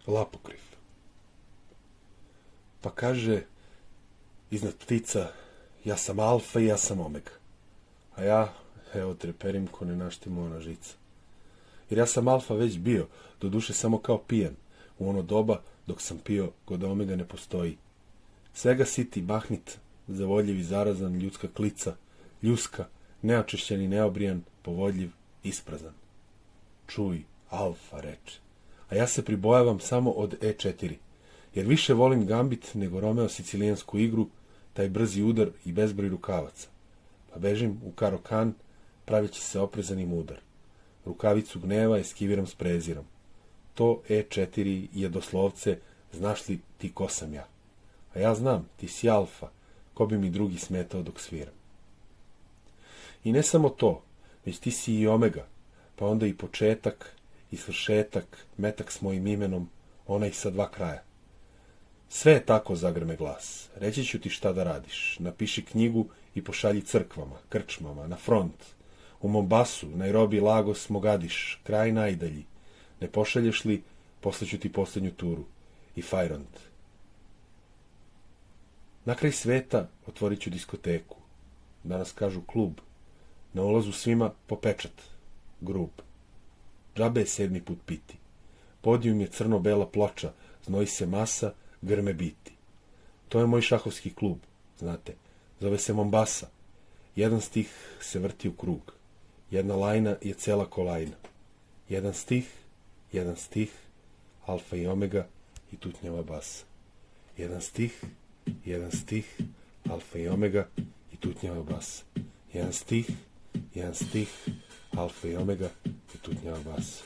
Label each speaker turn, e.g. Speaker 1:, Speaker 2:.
Speaker 1: Lapokriv. Pa kaže iznad ptica, ja sam alfa i ja sam omega. A ja, evo treperim ko nenaštimona žica. Jer ja sam alfa već bio, doduše samo kao pijan, u ono doba dok sam pio ko da omega ne postoji. Svega siti, bahnit, zavodljiv i zarazan, ljudska klica, ljuska, neočišćen i neobrijan, povodljiv, isprazan. Čuj, alfa, reče. A ja se pribojavam samo od E4, jer više volim gambit nego Romeo sicilijansku igru, taj brzi udar i bezbroj rukavaca. Pa bežim u Karokan, praveći se oprezan i mudar. Rukavicu gneva eskiviram s prezirom. To E4 je doslovce, znaš li ti ko sam ja? A ja znam, ti si alfa, ko bi mi drugi smetao dok sviram. I ne samo to, već ti si i omega, pa onda i početak, i svršetak, metak s mojim imenom, onaj sa dva kraja. Sve je tako, zagrme glas. Reći ću ti šta da radiš. Napiši knjigu i pošalji crkvama, krčmama, na front. U Mombasu, Nairobi, Lagos, Mogadiš, kraj najdalji. Ne pošalješ li, poslaću ti posljednju turu. I Fajront. Na kraj sveta otvorit ću diskoteku. Danas kažu klub. Na ulazu svima po pečat. Grub. Džabe je 7. put piti. Podijum je crno-bela ploča, znoji se masa, grme biti. To je moj šahovski klub, znate. Zove se Mombasa. Jedan stih se vrti u krug. Jedna lajna je cela kolajna. Jedan stih, alfa i omega i tutnjava basa. Jedan stih, alfa i omega i tutnjava basa. Jedan stih, alfa i omega i tutnjava basa.